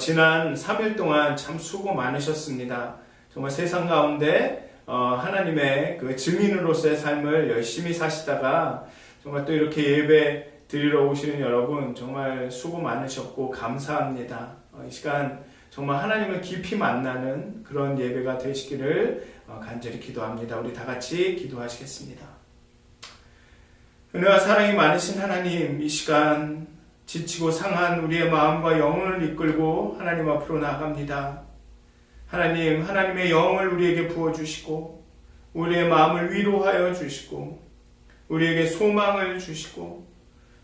지난 3일 동안 참 수고 많으셨습니다. 정말 세상 가운데 하나님의 그 증인으로서의 삶을 열심히 사시다가 정말 또 이렇게 예배 드리러 오시는 여러분 정말 수고 많으셨고 감사합니다. 이 시간 정말 하나님을 깊이 만나는 그런 예배가 되시기를 간절히 기도합니다. 우리 다 같이 기도하시겠습니다. 은혜와 사랑이 많으신 하나님, 이 시간 지치고 상한 우리의 마음과 영혼을 이끌고 하나님 앞으로 나아갑니다. 하나님, 하나님의 영을 우리에게 부어주시고 우리의 마음을 위로하여 주시고 우리에게 소망을 주시고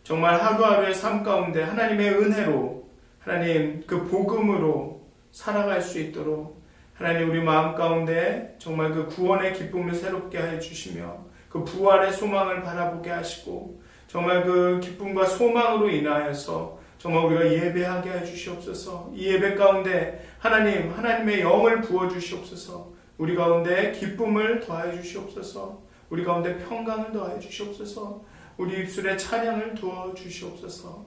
정말 하루하루의 삶 가운데 하나님의 은혜로 하나님 그 복음으로 살아갈 수 있도록 하나님 우리 마음 가운데 정말 그 구원의 기쁨을 새롭게 해 주시며 그 부활의 소망을 바라보게 하시고 정말 그 기쁨과 소망으로 인하여서 정말 우리가 예배하게 해 주시옵소서. 이 예배 가운데 하나님의 영을 부어 주시옵소서. 우리 가운데 기쁨을 더해 주시옵소서. 우리 가운데 평강을 더해 주시옵소서. 우리 입술에 찬양을 두어 주시옵소서.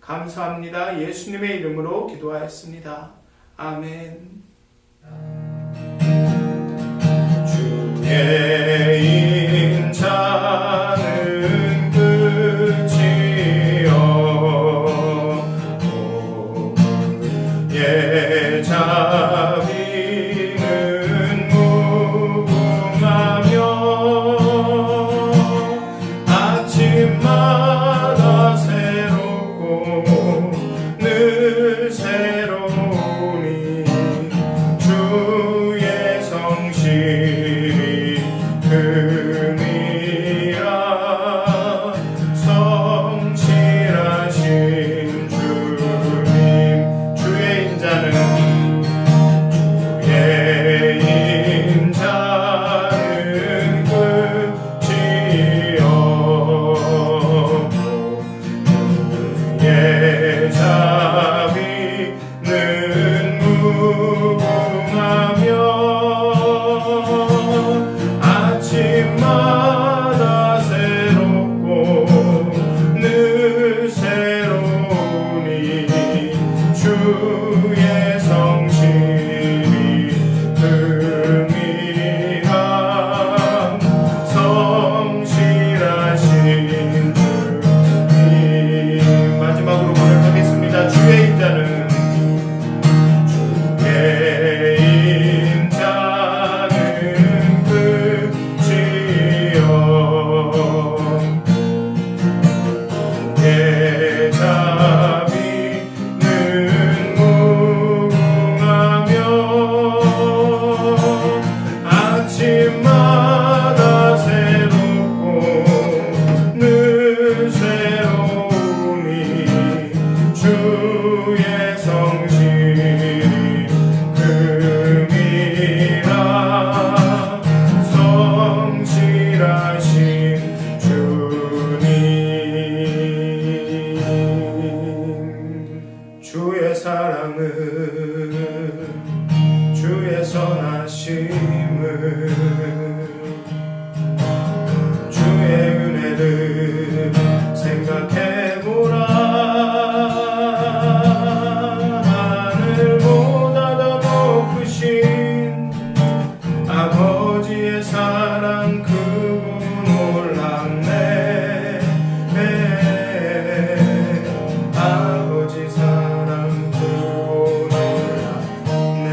감사합니다. 예수님의 이름으로 기도하였습니다. 아멘. 주의 인자는 끝이요 예 자비는 무궁하며 아침마다 새롭고 늘 새로우니 주의 성실이 금이라 성실하신 주님 주의 인자는 끝이요 그의 자비는 무궁하며 아침마다 새롭고 늘 새로우니 주의 성실이 금이라 성실하신 주님. 마지막으로 고백하겠습니다. 주의 인자는 아침마다 새롭고 늘 새로우니 주의 성실이 금이라 성실하신 주님. 주의 사랑은 주의 선하심을 주의 은혜를 생각해보라. 하늘보다 더 높으신 아버지의 사랑 크고 놀랍네. 아버지 사랑 크고 놀랍네.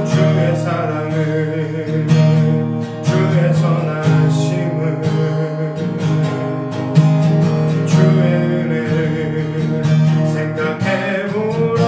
주의 사랑을 주의 선하심을 주의 은혜를 생각해보라.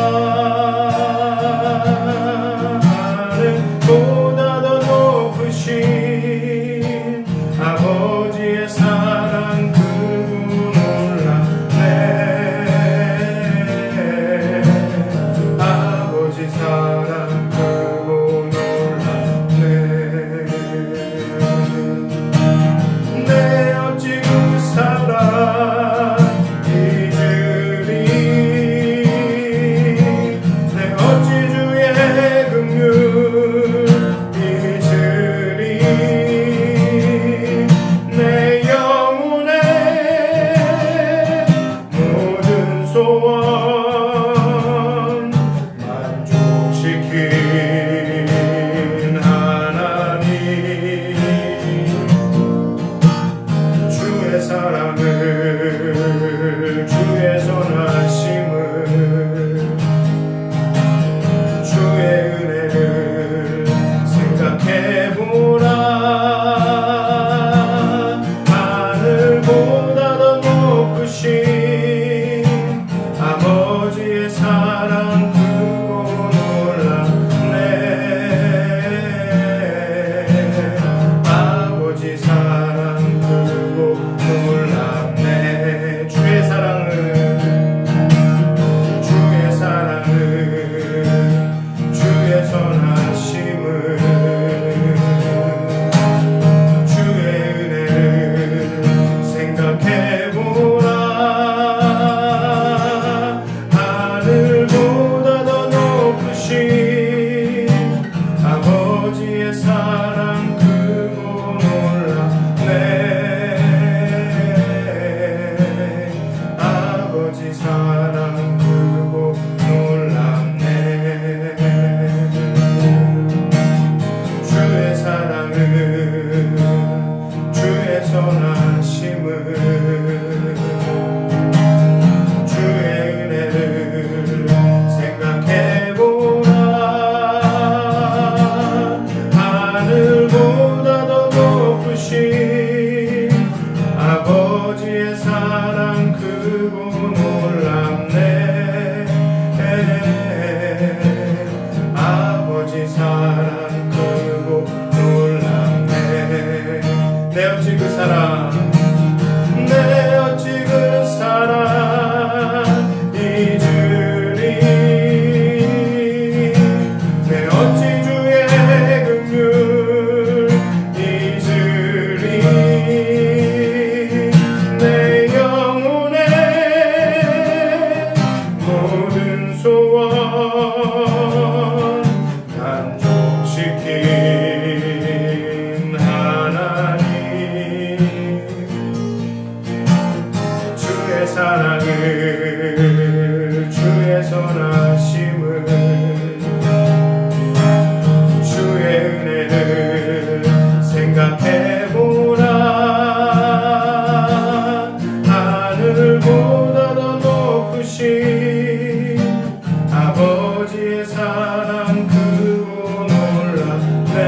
사랑 크고 놀랍네.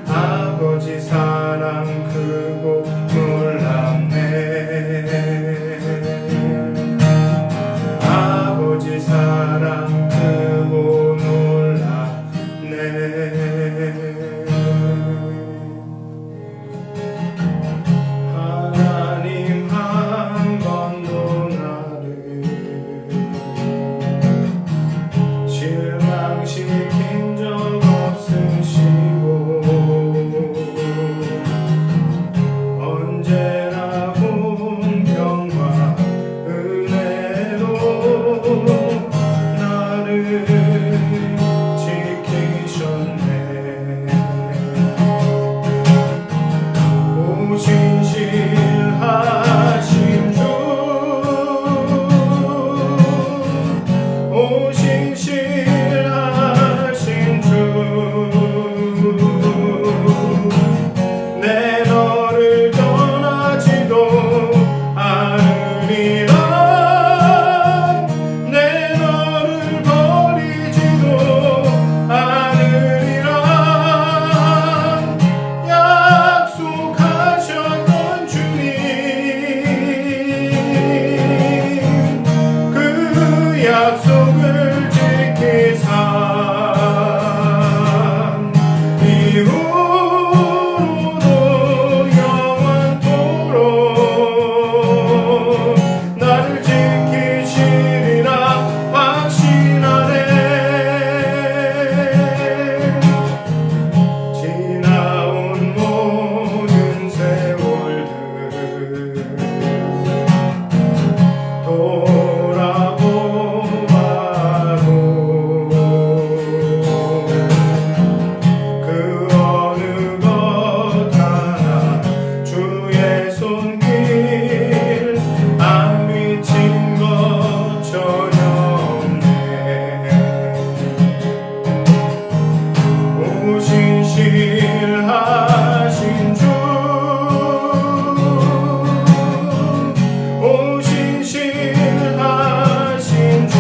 아버지 사랑 크고 놀랍네. 아버지 사랑 크고 놀랍네. 하나님 한 번도 나를 실망시킨 적 없으시고 언제나 공평과 은혜로 나를 지키셨네. 오신실하신 주, 오신실하신 주, 내 너를 떠나지도 않으리라. 내 너를 버리지도 않으리라. 약속하셨던 주님, 그 약속을 지키사 이후로도 영원토록 나를 지키시리라 확신하네. 지나온 모든 세월들 돌아보아도 그 어느 것 하나 주의 손길 안 미친 것 전혀 없네. 오신실하신 주, 오신실하신 주,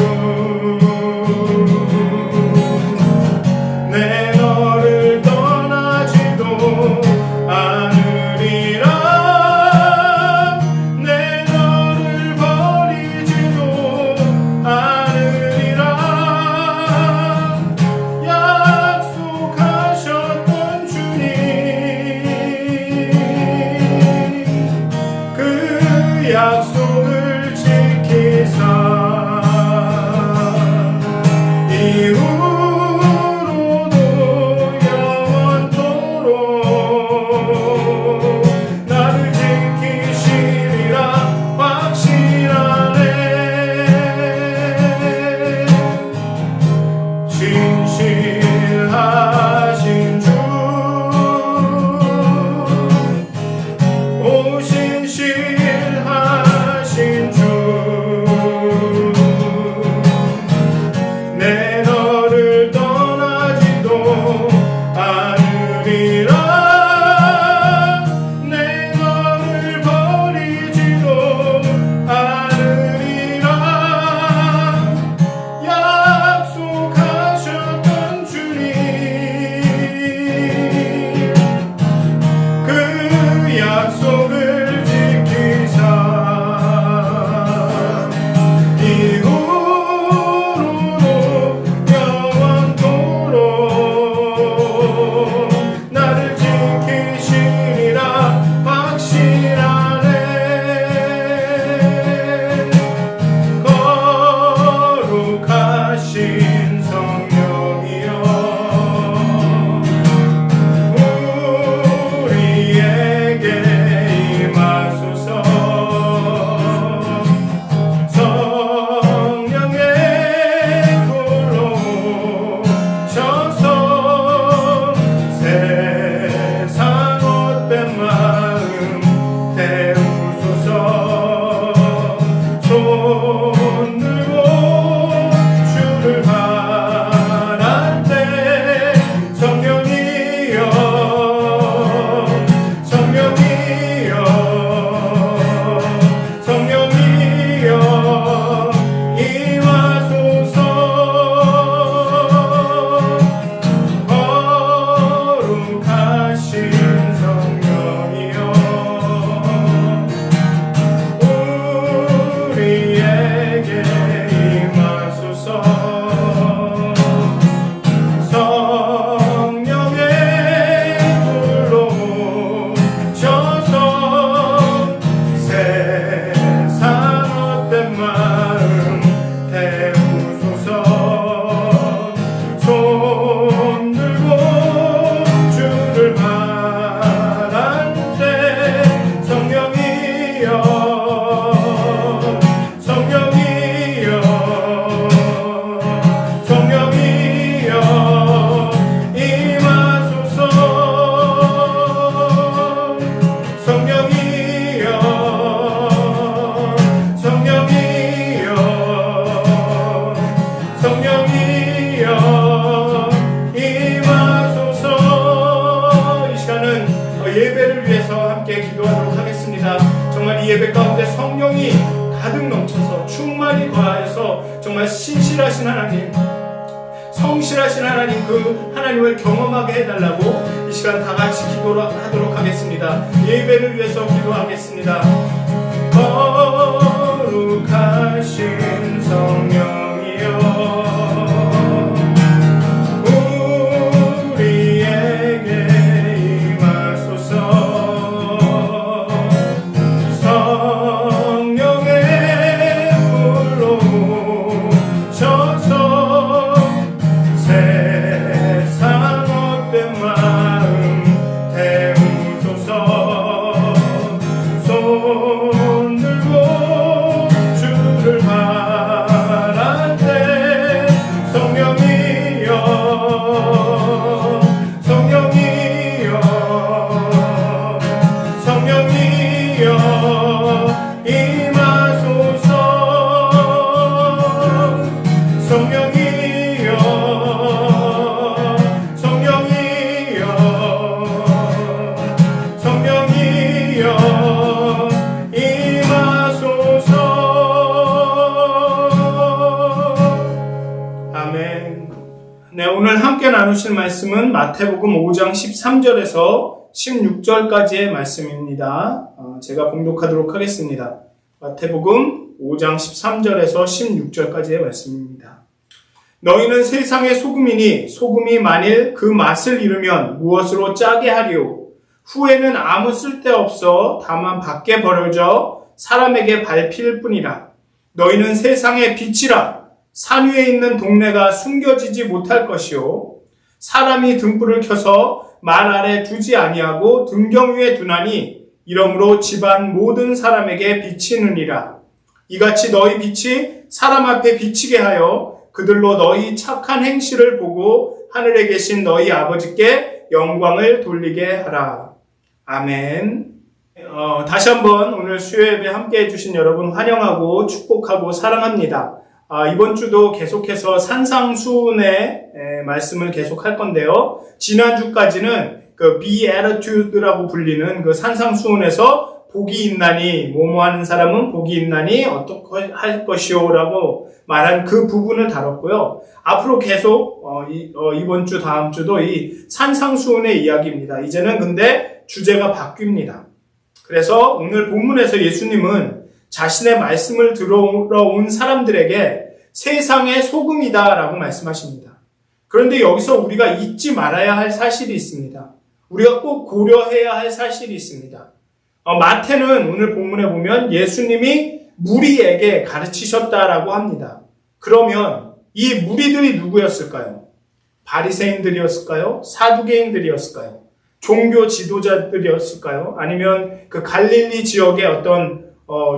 내 너를 떠나지도 않으리라. 내 너를 버리지도 않으리라. 약속하셨던 주님, 그 약속을 지키사 이후로도 영원토록 나를 지키시리라 확신하네. 신실하신 주, 오신실하신 주, 내 너를 하셔서 정말 신실하신 하나님, 성실하신 하나님, 그 하나님을 경험하게 해달라고 이 시간 다 같이 기도하도록 하겠습니다. 예배를 위해서 기도하겠습니다. 거룩하신 성령이여, 오늘 함께 나누실 말씀은 마태복음 5장 13절에서 16절까지의 말씀입니다. 제가 봉독하도록 하겠습니다. 마태복음 5장 13절에서 16절까지의 말씀입니다. 너희는 세상의 소금이니 소금이 만일 그 맛을 잃으면 무엇으로 짜게 하리요? 후에는 아무 쓸데없어 다만 밖에 버려져 사람에게 밟힐 뿐이라. 너희는 세상의 빛이라. 산 위에 있는 동네가 숨겨지지 못할 것이요, 사람이 등불을 켜서 만 아래 두지 아니하고 등경 위에 두나니 이러므로 집안 모든 사람에게 비치느니라. 이같이 너희 빛이 사람 앞에 비치게 하여 그들로 너희 착한 행실을 보고 하늘에 계신 너희 아버지께 영광을 돌리게 하라. 아멘. 다시 한번 오늘 수요예배 함께 해주신 여러분 환영하고 축복하고 사랑합니다. 이번 주도 계속해서 산상수훈의 말씀을 계속할 건데요. 지난주까지는 그 Beatitude라고 불리는 그 산상수훈에서 복이 있나니, 뭐뭐 하는 사람은 복이 있나니 어떻게 할 것이오라고 말한 그 부분을 다뤘고요. 앞으로 계속 이번 주 다음 주도 이 산상수훈의 이야기입니다. 이제는 근데 주제가 바뀝니다. 그래서 오늘 본문에서 예수님은 자신의 말씀을 들어온 사람들에게 세상의 소금이다라고 말씀하십니다. 그런데 여기서 우리가 잊지 말아야 할 사실이 있습니다. 우리가 꼭 고려해야 할 사실이 있습니다. 마태는 오늘 본문에 보면 예수님이 무리에게 가르치셨다라고 합니다. 그러면 이 무리들이 누구였을까요? 바리새인들이었을까요? 사두개인들이었을까요? 종교 지도자들이었을까요? 아니면 그 갈릴리 지역의 어떤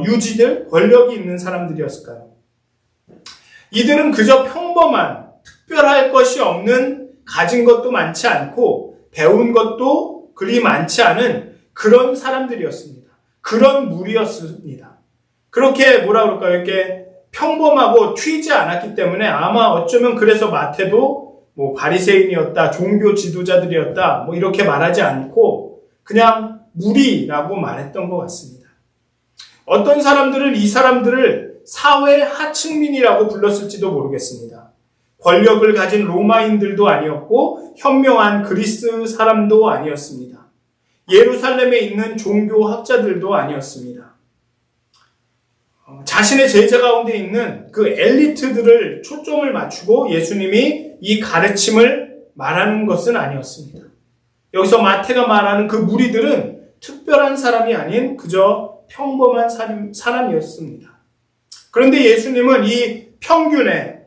유지들, 권력이 있는 사람들이었을까요? 이들은 그저 평범한, 특별할 것이 없는, 가진 것도 많지 않고 배운 것도 그리 많지 않은 그런 사람들이었습니다. 그런 무리였습니다. 그렇게 뭐라 그럴까요? 이렇게 평범하고 튀지 않았기 때문에 아마 어쩌면 그래서 마태도 뭐 바리새인이었다, 종교 지도자들이었다, 뭐 이렇게 말하지 않고 그냥 무리라고 말했던 것 같습니다. 어떤 사람들은 이 사람들을 사회 하층민이라고 불렀을지도 모르겠습니다. 권력을 가진 로마인들도 아니었고 현명한 그리스 사람도 아니었습니다. 예루살렘에 있는 종교학자들도 아니었습니다. 자신의 제자 가운데 있는 그 엘리트들을 초점을 맞추고 예수님이 이 가르침을 말하는 것은 아니었습니다. 여기서 마태가 말하는 그 무리들은 특별한 사람이 아닌 그저 평범한 사람이었습니다. 그런데 예수님은 이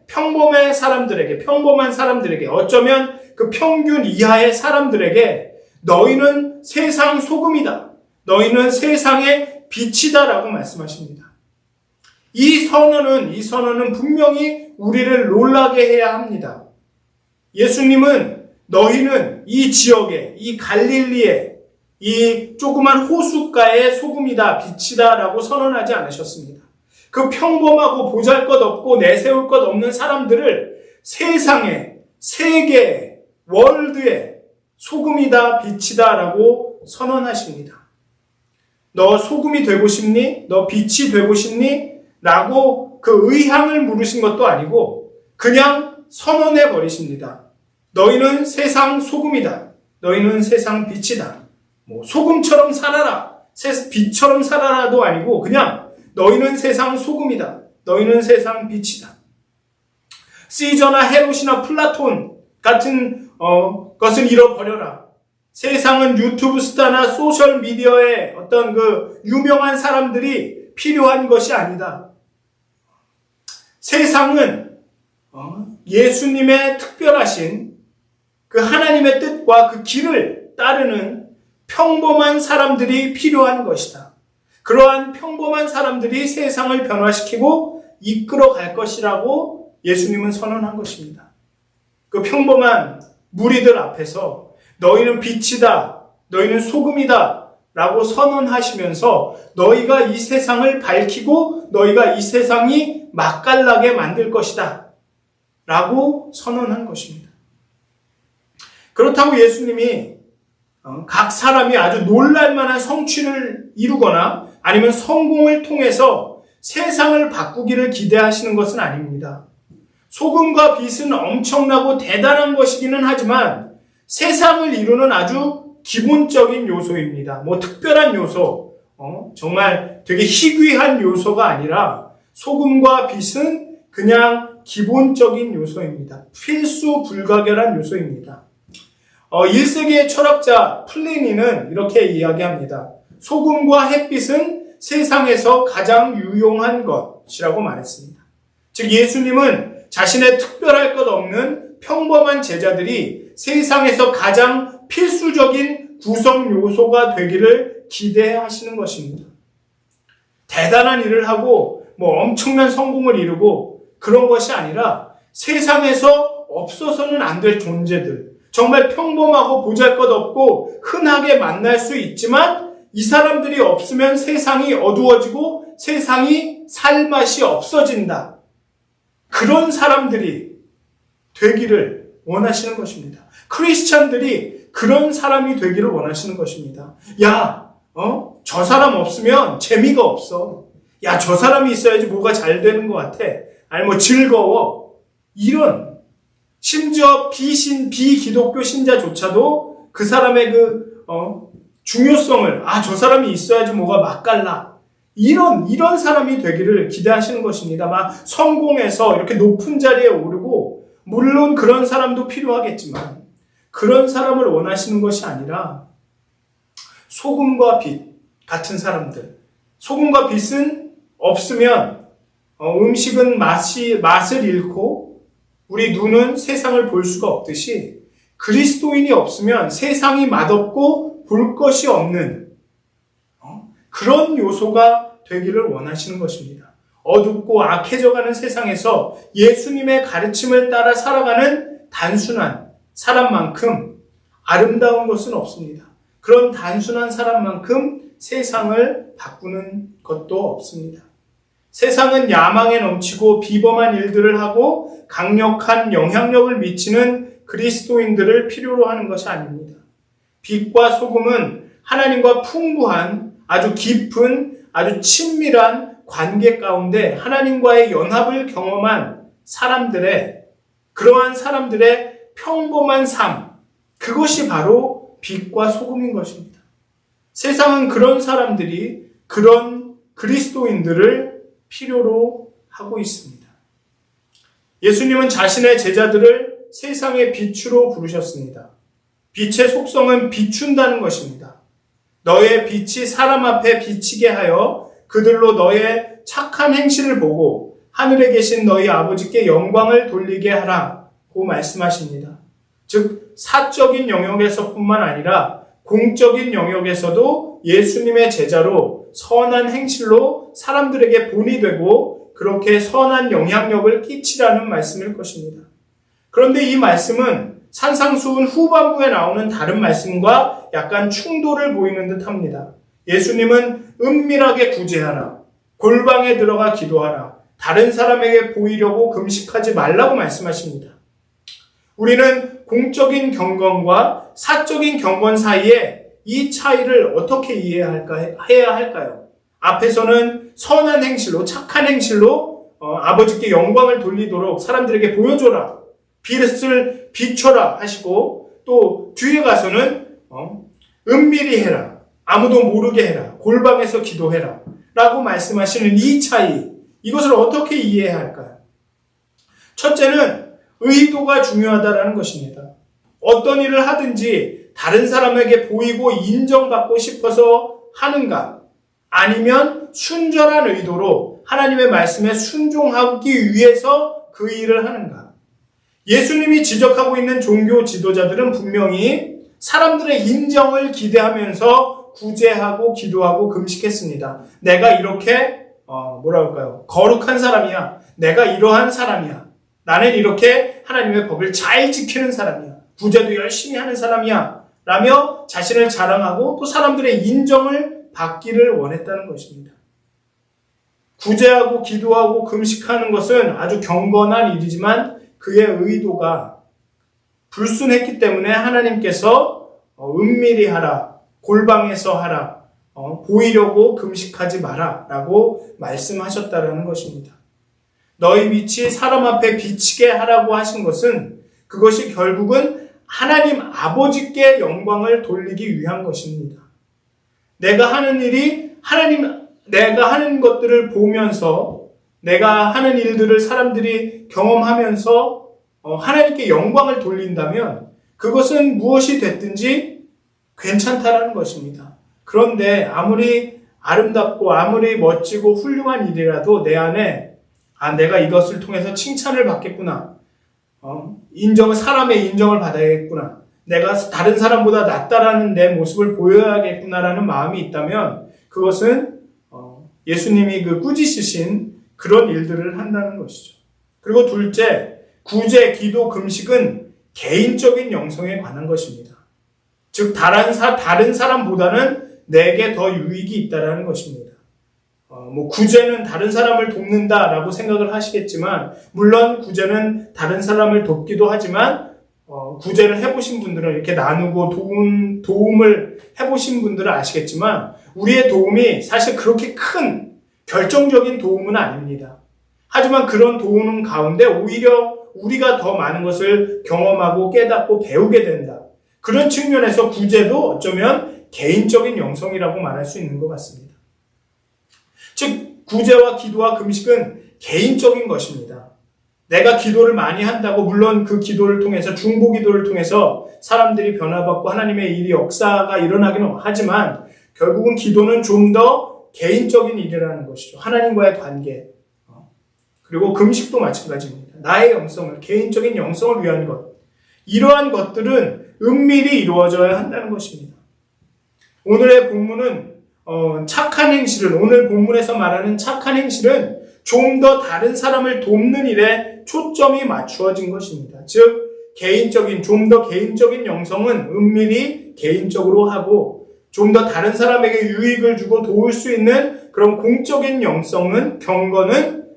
평범한 사람들에게 어쩌면 그 평균 이하의 사람들에게 너희는 세상 소금이다. 너희는 세상의 빛이다라고 말씀하십니다. 이 선언은 분명히 우리를 놀라게 해야 합니다. 예수님은 너희는 이 지역에, 이 갈릴리에, 이 조그만 호숫가의 소금이다, 빛이다라고 선언하지 않으셨습니다. 그 평범하고 보잘것없고 내세울 것 없는 사람들을 세상에, 세계에, 월드에 소금이다, 빛이다라고 선언하십니다. 너 소금이 되고 싶니? 너 빛이 되고 싶니? 라고 그 의향을 물으신 것도 아니고 그냥 선언해 버리십니다. 너희는 세상 소금이다. 너희는 세상 빛이다. 소금처럼 살아라. 빛처럼 살아라도 아니고 그냥 너희는 세상 소금이다. 너희는 세상 빛이다. 시저나 헤롯이나 플라톤 같은 것은 잃어버려라. 세상은 유튜브 스타나 소셜미디어의 어떤 그 유명한 사람들이 필요한 것이 아니다. 세상은 예수님의 특별하신 그 하나님의 뜻과 그 길을 따르는 평범한 사람들이 필요한 것이다. 그러한 평범한 사람들이 세상을 변화시키고 이끌어 갈 것이라고 예수님은 선언한 것입니다. 그 평범한 무리들 앞에서 너희는 빛이다, 너희는 소금이다 라고 선언하시면서 너희가 이 세상을 밝히고 너희가 이 세상이 맛깔나게 만들 것이다 라고 선언한 것입니다. 그렇다고 예수님이 각 사람이 아주 놀랄만한 성취를 이루거나 아니면 성공을 통해서 세상을 바꾸기를 기대하시는 것은 아닙니다. 소금과 빛은 엄청나고 대단한 것이기는 하지만 세상을 이루는 아주 기본적인 요소입니다. 특별한 요소, 정말 되게 희귀한 요소가 아니라 소금과 빛은 그냥 기본적인 요소입니다. 필수 불가결한 요소입니다. 1세기의 철학자 플리니는 이렇게 이야기합니다. 소금과 햇빛은 세상에서 가장 유용한 것이라고 말했습니다. 즉 예수님은 자신의 특별할 것 없는 평범한 제자들이 세상에서 가장 필수적인 구성 요소가 되기를 기대하시는 것입니다. 대단한 일을 하고 엄청난 성공을 이루고 그런 것이 아니라 세상에서 없어서는 안 될 존재들, 정말 평범하고 보잘것없고 흔하게 만날 수 있지만 이 사람들이 없으면 세상이 어두워지고 세상이 살 맛이 없어진다. 그런 사람들이 되기를 원하시는 것입니다. 크리스찬들이 그런 사람이 되기를 원하시는 것입니다. 저 사람 없으면 재미가 없어. 저 사람이 있어야지 뭐가 잘 되는 것 같아. 아니 즐거워. 이런 심지어 비기독교 신자조차도 그 사람의 중요성을 저 사람이 있어야지 뭐가 맛깔나. 이런 사람이 되기를 기대하시는 것입니다. 성공해서 이렇게 높은 자리에 오르고 물론 그런 사람도 필요하겠지만 그런 사람을 원하시는 것이 아니라 소금과 빛 같은 사람들. 소금과 빛은 없으면 음식은 맛을 잃고 우리 눈은 세상을 볼 수가 없듯이 그리스도인이 없으면 세상이 맛없고 볼 것이 없는 그런 요소가 되기를 원하시는 것입니다. 어둡고 악해져가는 세상에서 예수님의 가르침을 따라 살아가는 단순한 사람만큼 아름다운 것은 없습니다. 그런 단순한 사람만큼 세상을 바꾸는 것도 없습니다. 세상은 야망에 넘치고 비범한 일들을 하고 강력한 영향력을 미치는 그리스도인들을 필요로 하는 것이 아닙니다. 빛과 소금은 하나님과 풍부한 아주 깊은 아주 친밀한 관계 가운데 하나님과의 연합을 경험한 그러한 사람들의 평범한 삶, 그것이 바로 빛과 소금인 것입니다. 세상은 그런 사람들이 그런 그리스도인들을 필요로 하고 있습니다. 예수님은 자신의 제자들을 세상의 빛으로 부르셨습니다. 빛의 속성은 비춘다는 것입니다. 너의 빛이 사람 앞에 비치게 하여 그들로 너의 착한 행실을 보고 하늘에 계신 너희 아버지께 영광을 돌리게 하라고 말씀하십니다. 즉 사적인 영역에서뿐만 아니라 공적인 영역에서도 예수님의 제자로 선한 행실로 사람들에게 본이 되고 그렇게 선한 영향력을 끼치라는 말씀일 것입니다. 그런데 이 말씀은 산상수훈 후반부에 나오는 다른 말씀과 약간 충돌을 보이는 듯 합니다. 예수님은 은밀하게 구제하라, 골방에 들어가 기도하라, 다른 사람에게 보이려고 금식하지 말라고 말씀하십니다. 우리는 공적인 경건과 사적인 경건 사이에 이 차이를 어떻게 해야 할까요? 앞에서는 선한 행실로, 착한 행실로 아버지께 영광을 돌리도록 사람들에게 보여줘라. 빛을 비춰라 하시고 또 뒤에 가서는 은밀히 해라. 아무도 모르게 해라. 골방에서 기도해라. 라고 말씀하시는 이 차이, 이것을 어떻게 이해해야 할까요? 첫째는 의도가 중요하다라는 것입니다. 어떤 일을 하든지 다른 사람에게 보이고 인정받고 싶어서 하는가? 아니면 순전한 의도로 하나님의 말씀에 순종하기 위해서 그 일을 하는가? 예수님이 지적하고 있는 종교 지도자들은 분명히 사람들의 인정을 기대하면서 구제하고 기도하고 금식했습니다. 내가 이렇게 거룩한 사람이야. 내가 이러한 사람이야. 나는 이렇게 하나님의 법을 잘 지키는 사람이야. 구제도 열심히 하는 사람이야. 라며 자신을 자랑하고 또 사람들의 인정을 받기를 원했다는 것입니다. 구제하고 기도하고 금식하는 것은 아주 경건한 일이지만 그의 의도가 불순했기 때문에 하나님께서 은밀히 하라, 골방에서 하라, 보이려고 금식하지 마라 라고 말씀하셨다라는 것입니다. 너희 빛이 사람 앞에 비치게 하라고 하신 것은 그것이 결국은 하나님 아버지께 영광을 돌리기 위한 것입니다. 내가 하는 일이 내가 하는 것들을 보면서 내가 하는 일들을 사람들이 경험하면서 하나님께 영광을 돌린다면 그것은 무엇이 됐든지 괜찮다라는 것입니다. 그런데 아무리 아름답고 아무리 멋지고 훌륭한 일이라도 내 안에 내가 이것을 통해서 칭찬을 받겠구나. 사람의 인정을 받아야겠구나. 내가 다른 사람보다 낫다라는 내 모습을 보여야겠구나라는 마음이 있다면 그것은 예수님이 꾸짖으신 그런 일들을 한다는 것이죠. 그리고 둘째, 구제, 기도, 금식은 개인적인 영성에 관한 것입니다. 즉 다른 사람보다는 내게 더 유익이 있다라는 것입니다. 구제는 다른 사람을 돕는다라고 생각을 하시겠지만 물론 구제는 다른 사람을 돕기도 하지만 구제를 해보신 분들은 이렇게 나누고 도움을 해보신 분들은 아시겠지만 우리의 도움이 사실 그렇게 큰 결정적인 도움은 아닙니다. 하지만 그런 도움 가운데 오히려 우리가 더 많은 것을 경험하고 깨닫고 배우게 된다. 그런 측면에서 구제도 어쩌면 개인적인 영성이라고 말할 수 있는 것 같습니다. 즉 구제와 기도와 금식은 개인적인 것입니다. 내가 기도를 많이 한다고 물론 그 기도를 통해서 중보 기도를 통해서 사람들이 변화받고 하나님의 일이 역사가 일어나기는 하지만 결국은 기도는 좀 더 개인적인 일이라는 것이죠. 하나님과의 관계. 그리고 금식도 마찬가지입니다. 나의 영성을, 개인적인 영성을 위한 것. 이러한 것들은 은밀히 이루어져야 한다는 것입니다. 오늘의 본문은 착한 행실은, 오늘 본문에서 말하는 착한 행실은 좀 더 다른 사람을 돕는 일에 초점이 맞추어진 것입니다. 즉 좀 더 개인적인 영성은 은밀히 개인적으로 하고 좀 더 다른 사람에게 유익을 주고 도울 수 있는 그런 공적인 경건은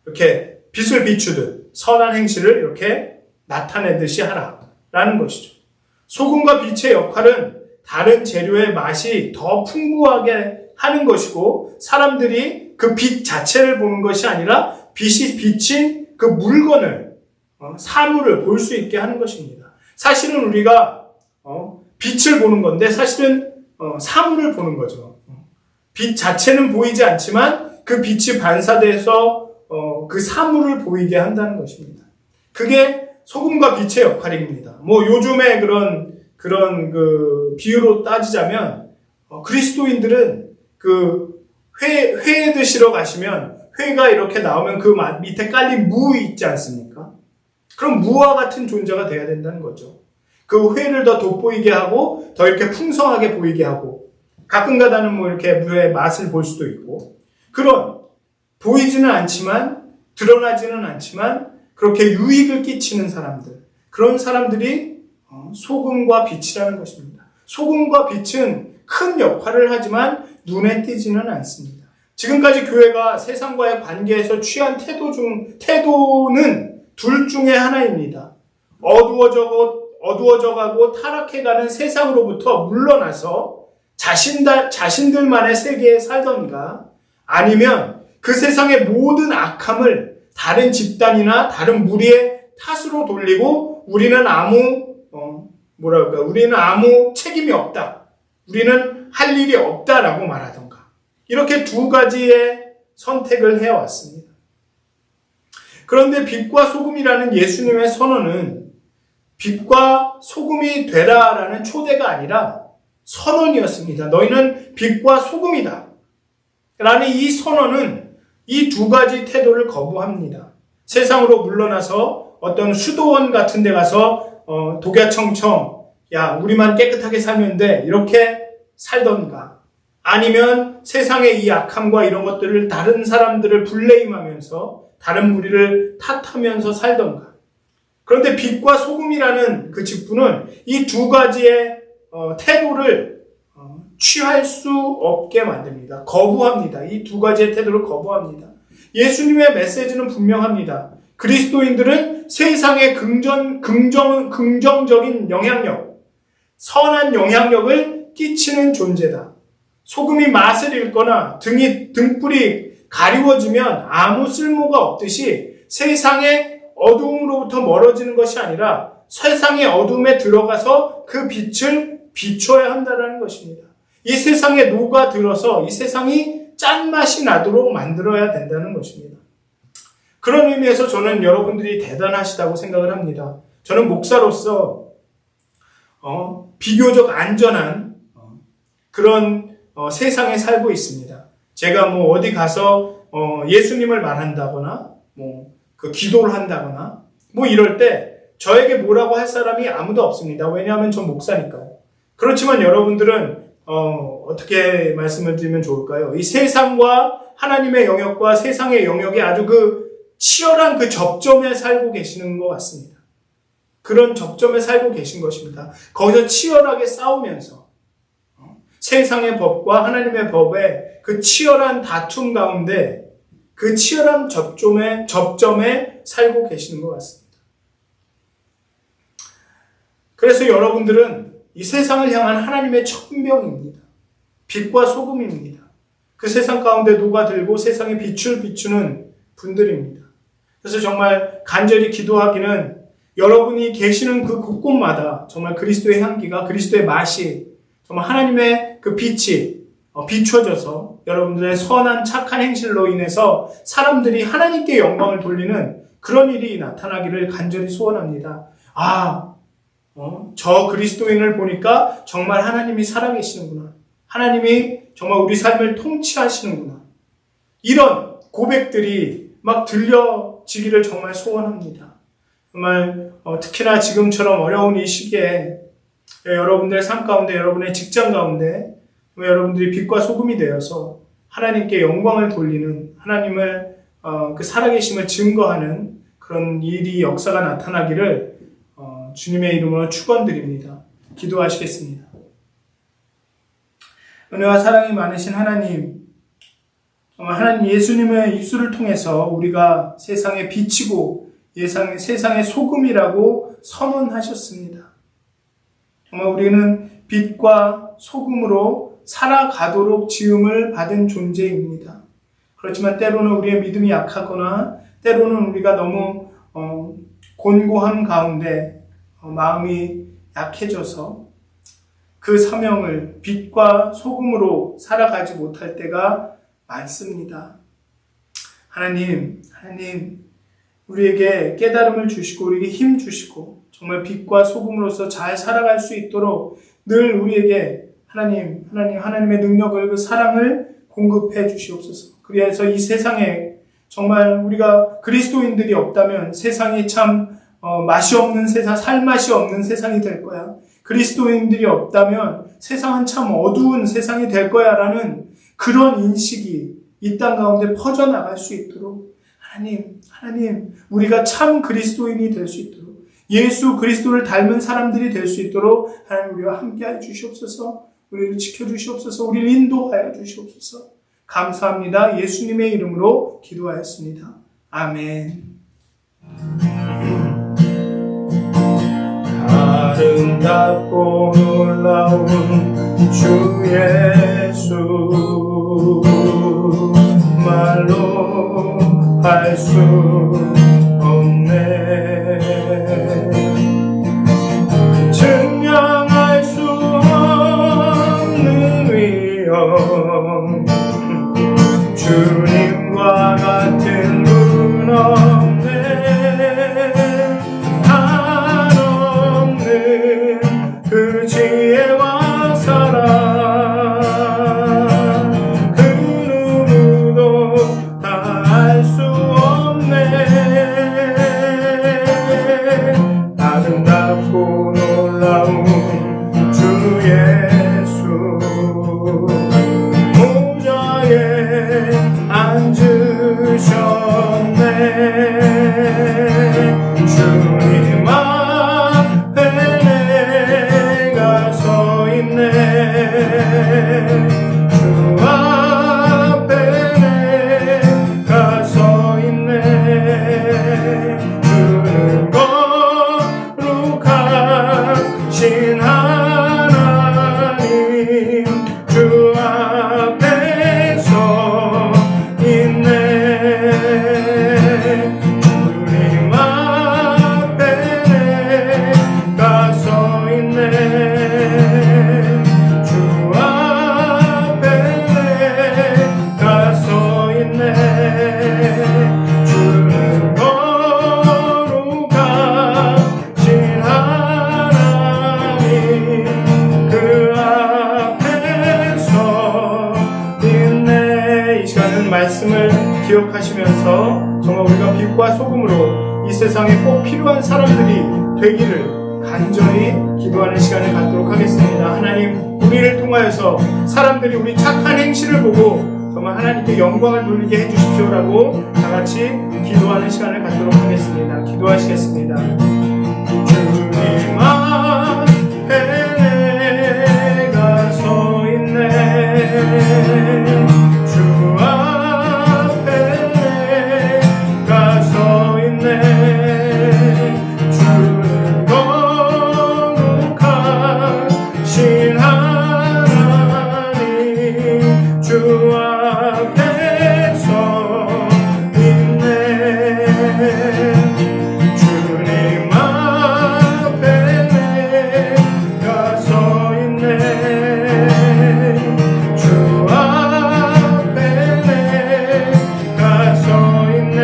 이렇게 빛을 비추듯 선한 행실을 이렇게 나타내듯이 하라라는 것이죠. 소금과 빛의 역할은 다른 재료의 맛이 더 풍부하게 하는 것이고 사람들이 그 빛 자체를 보는 것이 아니라 빛이 비친 그 물건을 사물을 볼 수 있게 하는 것입니다. 사실은 우리가 빛을 보는 건데 사실은 사물을 보는 거죠. 빛 자체는 보이지 않지만 그 빛이 반사돼서 그 사물을 보이게 한다는 것입니다. 그게 소금과 빛의 역할입니다. 요즘에 그런 비유로 따지자면 그리스도인들은 회 드시러 가시면 회가 이렇게 나오면 그 밑에 깔린 무 있지 않습니까? 그럼 무와 같은 존재가 돼야 된다는 거죠. 그 회를 더 돋보이게 하고 더 이렇게 풍성하게 보이게 하고 가끔가다는 이렇게 무의 맛을 볼 수도 있고 그런 보이지는 않지만 드러나지는 않지만 그렇게 유익을 끼치는 사람들 그런 사람들이 소금과 빛이라는 것입니다. 소금과 빛은 큰 역할을 하지만 눈에 띄지는 않습니다. 지금까지 교회가 세상과의 관계에서 취한 태도는 둘 중에 하나입니다. 어두워져가고 타락해가는 세상으로부터 물러나서 자신들만의 세계에 살던가 아니면 그 세상의 모든 악함을 다른 집단이나 다른 무리의 탓으로 돌리고 우리는 우리는 아무 책임이 없다. 우리는 할 일이 없다라고 말하던가. 이렇게 두 가지의 선택을 해왔습니다. 그런데 빛과 소금이라는 예수님의 선언은 빛과 소금이 되라라는 초대가 아니라 선언이었습니다. 너희는 빛과 소금이다. 라는 이 선언은 이 두 가지 태도를 거부합니다. 세상으로 물러나서 어떤 수도원 같은 데 가서 독야청청 야 우리만 깨끗하게 살면 돼 이렇게 살던가 아니면 세상의 이 악함과 이런 것들을 다른 사람들을 블레임하면서 다른 무리를 탓하면서 살던가. 그런데 빛과 소금이라는 그 직분은 이 두 가지의 태도를 취할 수 없게 만듭니다. 거부합니다. 이 두 가지의 태도를 거부합니다. 예수님의 메시지는 분명합니다. 그리스도인들은 세상에 긍정적인 영향력, 선한 영향력을 끼치는 존재다. 소금이 맛을 잃거나 등불이 가리워지면 아무 쓸모가 없듯이 세상의 어두움으로부터 멀어지는 것이 아니라 세상의 어둠에 들어가서 그 빛을 비춰야 한다는 것입니다. 이 세상에 녹아들어서 이 세상이 짠맛이 나도록 만들어야 된다는 것입니다. 그런 의미에서 저는 여러분들이 대단하시다고 생각을 합니다. 저는 목사로서 비교적 안전한 그런 세상에 살고 있습니다. 제가 어디 가서 예수님을 말한다거나 그 기도를 한다거나 이럴 때 저에게 뭐라고 할 사람이 아무도 없습니다. 왜냐하면 전 목사니까요. 그렇지만 여러분들은 어떻게 말씀을 드리면 좋을까요? 이 세상과 하나님의 영역과 세상의 영역이 아주 그 치열한 그 접점에 살고 계시는 것 같습니다. 그런 접점에 살고 계신 것입니다. 거기서 치열하게 싸우면서 세상의 법과 하나님의 법의 그 치열한 다툼 가운데 그 치열한 접점에 살고 계시는 것 같습니다. 그래서 여러분들은 이 세상을 향한 하나님의 천병입니다. 빛과 소금입니다. 그 세상 가운데 녹아들고 세상에 빛을 비추는 분들입니다. 그래서 정말 간절히 기도하기는 여러분이 계시는 그 곳곳마다 정말 그리스도의 향기가 그리스도의 맛이 정말 하나님의 그 빛이 비춰져서 여러분들의 선한 착한 행실로 인해서 사람들이 하나님께 영광을 돌리는 그런 일이 나타나기를 간절히 소원합니다. 저 그리스도인을 보니까 정말 하나님이 살아계시는구나. 하나님이 정말 우리 삶을 통치하시는구나. 이런 고백들이 막 들려지기를 정말 소원합니다. 정말 특히나 지금처럼 어려운 이 시기에 여러분들의 삶 가운데, 여러분의 직장 가운데 여러분들이 빛과 소금이 되어서 하나님께 영광을 돌리는 하나님을 그 살아계심을 증거하는 그런 일이 역사가 나타나기를 주님의 이름으로 축원드립니다. 기도하시겠습니다. 은혜와 사랑이 많으신 하나님, 하나님 예수님의 입술을 통해서 우리가 세상에 빛이고 세상의 소금이라고 선언하셨습니다. 정말 우리는 빛과 소금으로 살아가도록 지음을 받은 존재입니다. 그렇지만 때로는 우리의 믿음이 약하거나 때로는 우리가 너무 곤고함 가운데 마음이 약해져서 그 사명을 빛과 소금으로 살아가지 못할 때가 많습니다. 하나님, 우리에게 깨달음을 주시고 우리에게 힘 주시고 정말 빛과 소금으로서 잘 살아갈 수 있도록 늘 우리에게 하나님의 능력을 그 사랑을 공급해 주시옵소서. 그래서 이 세상에 정말 우리가 그리스도인들이 없다면 세상이 참 맛이 없는 세상, 살맛이 없는 세상이 될 거야. 그리스도인들이 없다면 세상은 참 어두운 세상이 될 거야 라는 그런 인식이 이 땅 가운데 퍼져나갈 수 있도록 하나님 우리가 참 그리스도인이 될 수 있도록 예수 그리스도를 닮은 사람들이 될 수 있도록 하나님 우리와 함께하여 주시옵소서. 우리를 지켜주시옵소서. 우리를 인도하여 주시옵소서. 감사합니다. 예수님의 이름으로 기도하였습니다. 아멘. 아름답고 놀라운 주 예수 말로 할 수 없네. 증명할 수 없는 위엄, 주님과 같은 분 없네. 한없는 그 지혜와 사랑, 그 누구도 다 알 수 없네. 아름답고 놀라운 주 예수, 모자에 앉으셨네. 주님 앞에 내가 서 있네. 주 앞에 내가 서 있네. 주는 거룩하신 하나님, 주 앞에 서 있네. 주님 앞에 내가 서 있네. 주 앞에 내가 서 있네. 주는 거룩하신 하나님, 그 앞에 서 있네. 이 시간은 말씀을 기억하시면서 정말 우리가 빛과 소금으로 이 세상에 꼭 필요한 사람들이 되기를 간절히 기도하는 시간을 갖도록 하겠습니다. 하나님, 우리를 통하여서 사람들이 우리 착한 행실을 보고 정말 하나님께 영광을 돌리게 해주십시오라고 다같이 기도하는 시간을 갖도록 하겠습니다. 기도하시겠습니다. 주님 앞에 내가 서 있네. 주 앞에 내가 서 있네. 주는 거룩하신 하나님, 주 앞에 서 있네. 주님 앞에 내가 서 있네. 주 앞에 내가 서 있네.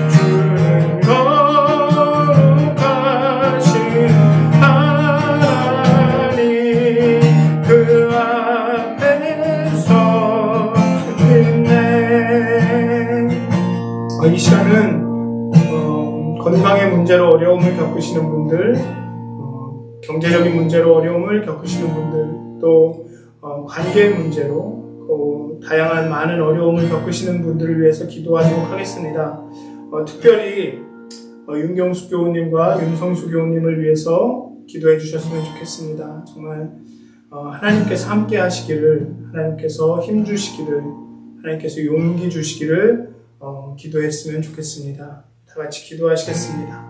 주는 거룩하신 하나님, 그 앞에 서 있네. 이 시간은 건강의 문제로 어려움을 겪으시는 분들, 경제적인 문제로 어려움을 겪으시는 분들, 또 관계의 문제로 다양한 많은 어려움을 겪으시는 분들을 위해서 기도하도록 하겠습니다. 특별히 윤경숙 교우님과 윤성수 교우님을 위해서 기도해 주셨으면 좋겠습니다. 정말 하나님께서 함께 하시기를, 하나님께서 힘 주시기를, 하나님께서 용기 주시기를 기도했으면 좋겠습니다. 다 같이 기도하시겠습니다.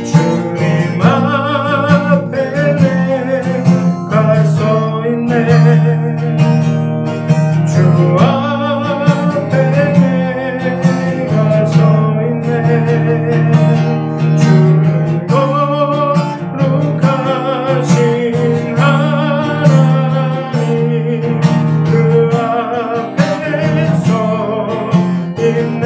주님 앞에 내가 서 있네. 주 앞에 내가 서 있네. 주는 거룩하신 하나님, 그 앞에 서 있네.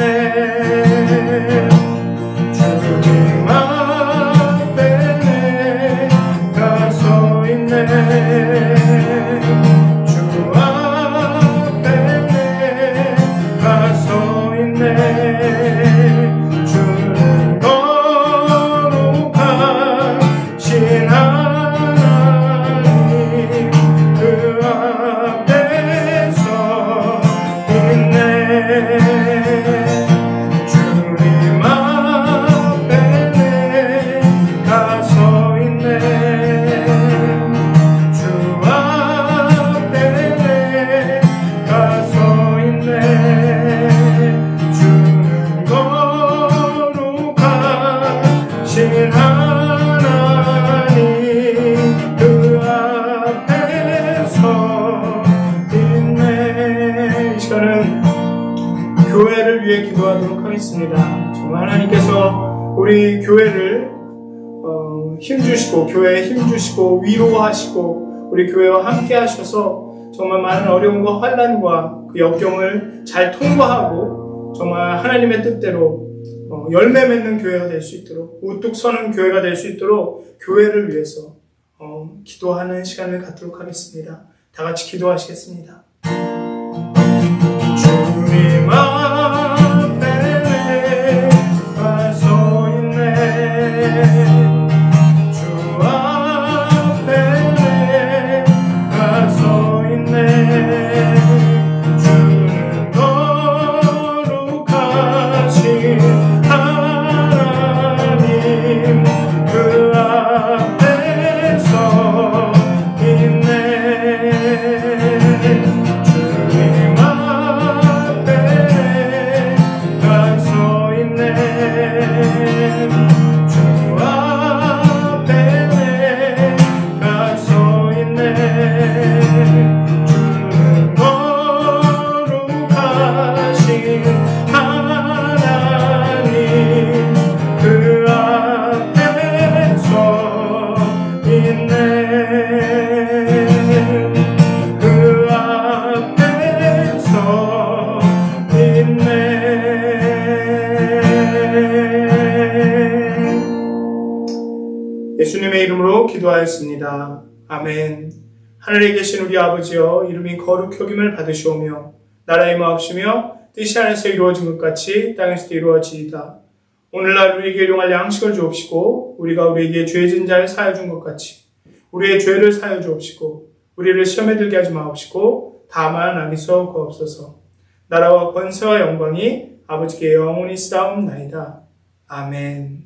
주님 앞에 내가 서 있네. 주 앞에 내가 서 있네. 주는 거룩하신 하나님, 그 앞에 서 있네. 주님 앞에 기도하도록 하겠습니다. 정말 하나님께서 우리 교회를 힘주시고 교회에 힘주시고 위로하시고 우리 교회와 함께 하셔서 정말 많은 어려움과 환난과 그 역경을 잘 통과하고 정말 하나님의 뜻대로 열매 맺는 교회가 될 수 있도록 우뚝 서는 교회가 될 수 있도록 교회를 위해서 기도하는 시간을 갖도록 하겠습니다. 다 같이 기도하시겠습니다. 주님 앞에 와서 있네. 주 앞에 와서 있네. 주는 거룩하신 하나님 그 앞에서 있네. 주님 앞에 가서 있네. 주 앞에 가서 있네. 주는 거룩하신 하나님 그 앞에서 있네. 그 앞에서 있네. 예수님의 이름으로 기도하였습니다. 아멘. 하늘에 계신 우리 아버지여, 이름이 거룩히 여김을 받으시오며 나라의 마옵시며 뜻이 하늘에서 이루어진 것 같이 땅에서도 이루어지이다. 오늘날 우리에게 일용할 양식을 주옵시고 우리가 우리에게 죄진 자를 사하여 준 것 같이 우리의 죄를 사하여 주옵시고 우리를 시험에 들게 하지 마옵시고 다만 악에서 구하옵소서. 나라와 권세와 영광이 아버지께 영원히 쌓옵나이다. 아멘.